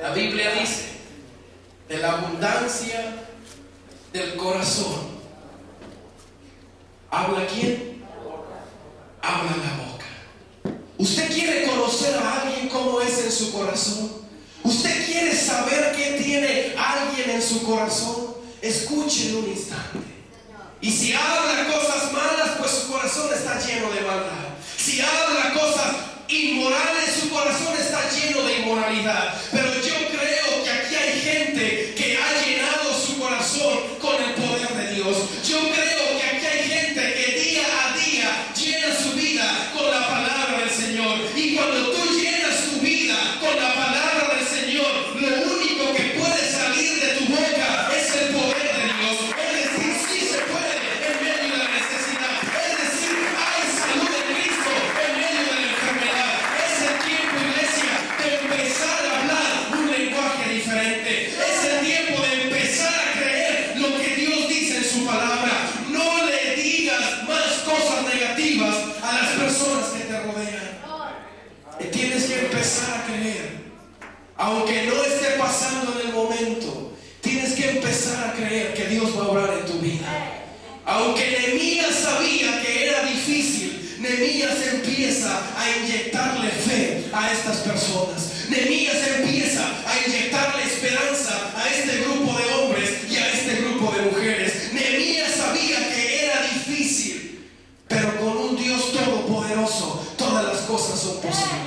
La Biblia dice, de la abundancia del corazón, ¿habla quién? Habla la boca. ¿Usted quiere conocer a alguien cómo es en su corazón? ¿Usted quiere saber qué tiene alguien en su corazón? Escúchelo un instante. Y si habla cosas malas, pues su corazón está lleno de maldad. Si habla cosas inmorales, su corazón está lleno de inmoralidad. Pero yo creo que aquí hay gente que ha llenado su corazón con el poder de Dios. Yo creo que aquí hay gente que día a día llena su vida con la palabra del Señor. Y cuando tú llenas tu vida con la palabra del Señor, lo único que puede salir de tu boca es el poder de Dios. Es decir, sí se puede en medio de la necesidad. Es decir, hay salud en Cristo en medio de la enfermedad. Es el tiempo, iglesia, de empezar a hablar un lenguaje diferente. Es el tiempo de empezar a creer lo que Dios dice en su palabra. No le digas más cosas negativas a las personas que te rodean. Tienes que empezar a creer. Aunque no esté pasando en el momento, tienes que empezar a creer que Dios va a obrar en tu vida. Aunque Nehemías sabía que era difícil, Nehemías empieza a inyectarle fe a estas personas. Nehemías empieza a inyectarle esperanza a este grupo de hombres y a este grupo de mujeres. Nehemías sabía que era difícil, pero con un Dios todopoderoso todas las cosas son posibles.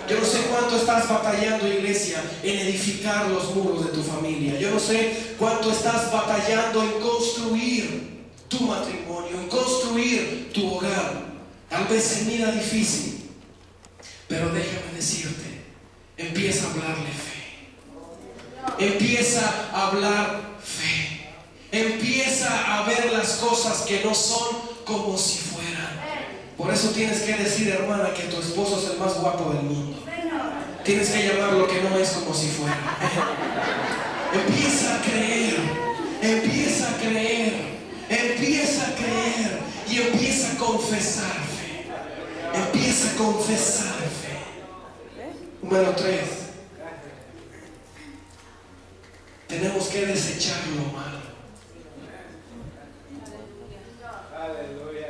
Yo no sé cuánto estás batallando, iglesia, en edificar los muros de tu familia. Yo no sé cuánto estás batallando en construir tu matrimonio, en construir tu hogar. Tal vez se mira difícil, pero déjame decirte, empieza a hablarle fe. Empieza a hablar fe. Empieza a ver las cosas que no son como si fueran. Por eso tienes que decir, hermana, que tu esposo es el más guapo del mundo. Tienes que llamar lo que no es como si fuera. Empieza a creer. Empieza a creer. Empieza a creer. Y empieza a confesar fe. Empieza a confesar fe. Número 3. Tenemos que desechar lo malo.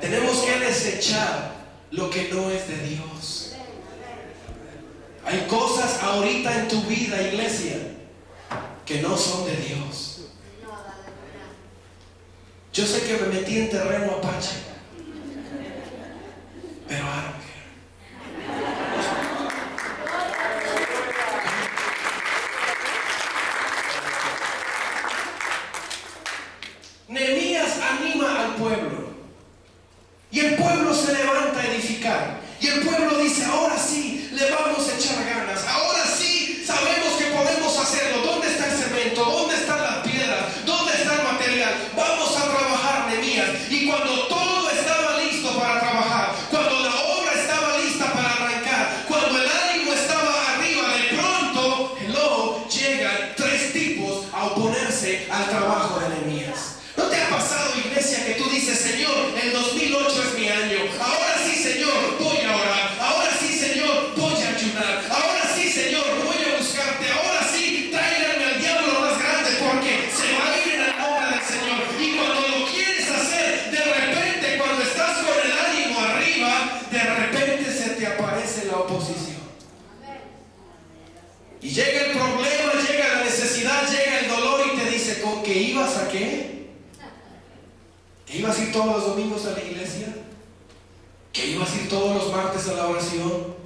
Tenemos que desechar lo que no es de Dios. Hay cosas ahorita en tu vida, iglesia, que no son de Dios. Yo sé que me metí en terreno apache, pero I don't care. Nehemías anima al pueblo. Y el pueblo se levanta a edificar. Y el pueblo dice, ahora sí, le vamos a echar ganas. Ahora sí, sabemos que podemos hacerlo. ¿Dónde está el cemento? ¿Dónde están las piedras? ¿Dónde está el material? Vamos a trabajar, Nehemías. Y cuando todo estaba listo para trabajar, cuando la obra estaba lista para arrancar, cuando el ánimo estaba arriba, de pronto, llegan 3 tipos a oponerse al trabajo de Nehemías. ¿No te ha pasado, iglesia, que tú dices, Señor, el 2008 es mi año? Ahora sí, Señor, voy a orar. Ahora sí, Señor, voy a ayunar. Ahora sí, Señor, voy a buscarte. Ahora sí, tráiganme al diablo más grande, porque se va a ir en el nombre del Señor. Y cuando lo quieres hacer, de repente, cuando estás con el ánimo arriba, de repente se te aparece la oposición. Y llega el problema, llega la necesidad, llega el dolor y te dice, ¿con qué ibas a qué? ¿Que ibas a ir todos los domingos a la iglesia? ¿Que ibas a ir todos los martes a la oración?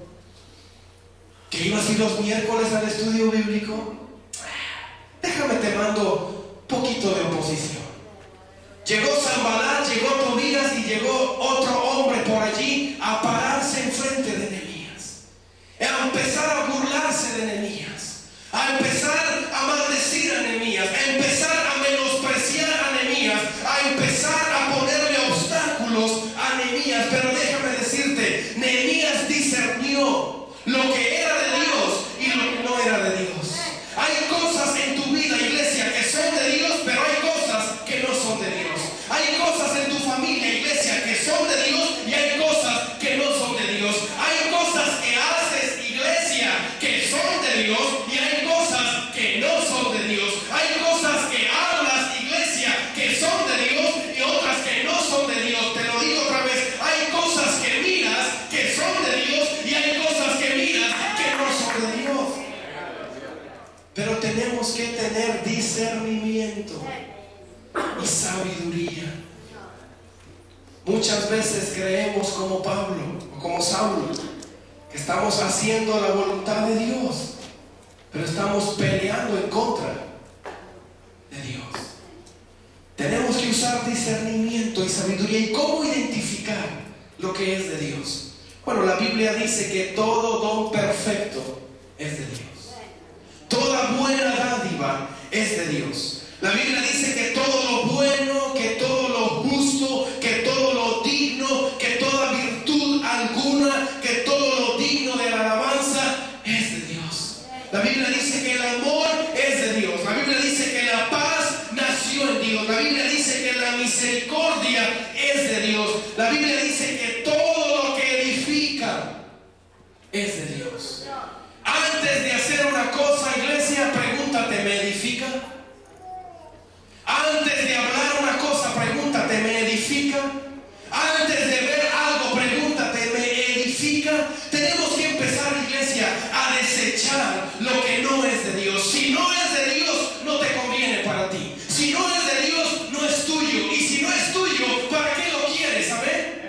¿Que ibas a ir los miércoles al estudio bíblico? Déjame te mando poquito de oposición. Llegó Sanballat, llegó Tobías y llegó otro hombre por allí a pararse enfrente de Nehemías, a empezar a burlarse de Nehemías, a empezar a maldecir a Nehemías, a empezar a menospreciar a Nehemías, a empezar a ponerle obstáculos a Nehemías. Pero déjame decirte, Nehemías discernió lo que era de Dios y lo que no era de Dios. Hay cosas en tu vida, iglesia, que son de Dios, pero hay cosas que no son de Dios. Hay cosas en tu familia, iglesia, que son de Dios y hay cosas que no son de Dios. Hay cosas que haces, iglesia, que son de pero tenemos que tener discernimiento y sabiduría. Muchas veces creemos como Pablo o como Saulo que estamos haciendo la voluntad de Dios, pero estamos peleando en contra de Dios. Tenemos que usar discernimiento y sabiduría. ¿Y cómo identificar lo que es de Dios? Bueno, la Biblia dice que todo don perfecto es de Dios. Toda buena dádiva es de Dios. La Biblia dice que todo lo bueno, que todo lo justo, que todo lo digno, que toda virtud alguna, que todo lo digno de la alabanza es de Dios. La Biblia dice que el amor es de Dios. La Biblia dice que la paz nació en Dios. La Biblia dice que la misericordia es de Dios. La Biblia dice que todo lo que edifica es de Dios. Antes de hacer una cosa, iglesia, pregúntate, ¿me edifica? Antes de hablar una cosa, pregúntate, ¿me edifica? Antes de ver algo, pregúntate, ¿me edifica? Tenemos que empezar, iglesia, a desechar lo que no es de Dios. Si no es de Dios, no te conviene para ti. Si no es de Dios, no es tuyo. Y si no es tuyo, ¿para qué lo quieres? ¿Amén?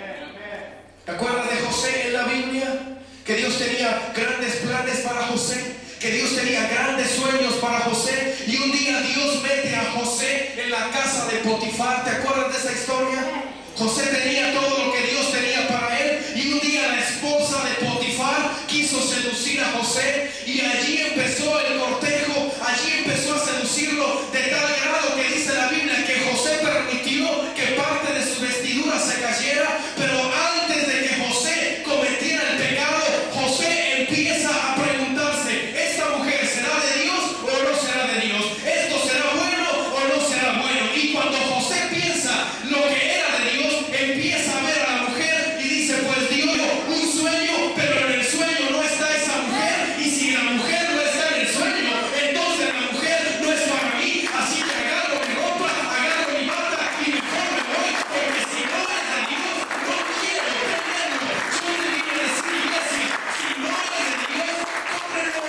¿Te acuerdas de José en la Biblia? Que Dios tenía grandes planes para José, que Dios tenía grandes sueños para José, y un día Dios mete a José en la casa de Potifar. ¿Te acuerdas de esa historia? José tenía todo lo que Dios tenía para él, y un día la esposa de Potifar quiso seducir a José, y allí empezó el cortejo, allí empezó a seducirlo de tal grado que dice la Biblia que José permitió que parte de su vestidura se cayera. Pero antes de que José cometiera el pecado, José empieza a preguntarse: ¿esta mujer será de Dios o no será de Dios? ¿Esto será bueno o no será bueno? Y cuando José piensa lo que era de Dios, empieza a ver a la mujer y dice: pues Dios dio un sueño, pero en el sueño no está esa mujer, y si la mujer no está en el sueño, entonces la mujer no es para mí. Así que agarro mi ropa, agarro mi bata y mejor me voy, porque si no es de Dios, no quiero tenerlo. Yo te quiero decir, iglesia, si no es de Dios, cómprelo.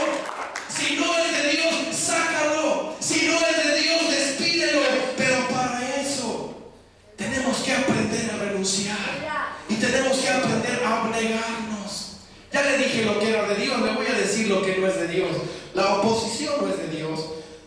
Si no es de Dios, sácalo. Si no es de Dios, despídelo. Pero para eso tenemos que aprender a renunciar, y tenemos que aprender a abnegarnos. Ya le dije lo que era de Dios, le voy a decir lo que no es de Dios. La oposición no es de Dios.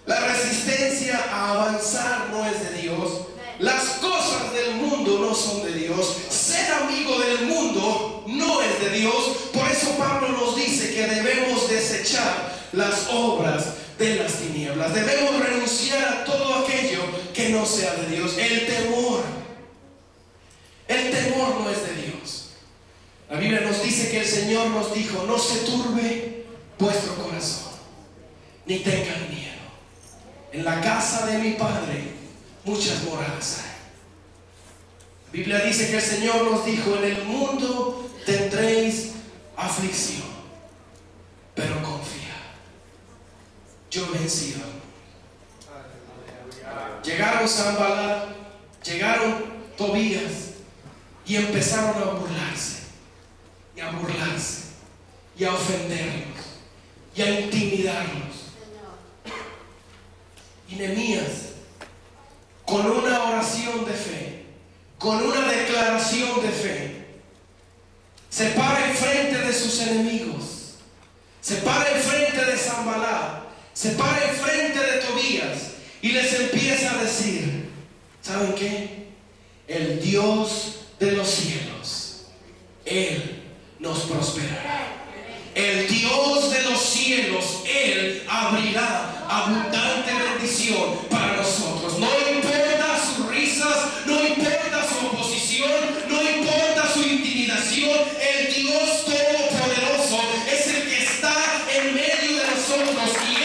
La resistencia a avanzar no es de Dios. Las cosas del mundo no son de Dios. Ser amigo del mundo no es de Dios. Por eso Pablo nos dice que debemos desechar las obras de las tinieblas. Debemos renunciar a todo aquello que no sea de Dios. El temor no es de Dios. La Biblia nos dice que el Señor nos dijo: no se turbe vuestro corazón, ni tengan miedo. En la casa de mi Padre muchas moradas hay. La Biblia dice que el Señor nos dijo: en el mundo tendréis aflicción, pero confiad, yo he vencido. Llegaron Sanballat, llegaron Tobías, y empezaron a burlarse, y a burlarse, y a ofenderlos, y a intimidarlos. Y Nehemías, con una oración de fe, con una declaración de fe, se para enfrente de sus enemigos, se para enfrente de Sanballat, se para enfrente de Tobías, y les empieza a decir: ¿saben qué? El Dios de los cielos, Él nos prosperará. El Dios de los cielos, Él abrirá abundante bendición para nosotros. No importa sus risas, no importa su oposición, no importa su intimidación. El Dios todopoderoso es el que está en medio de nosotros, y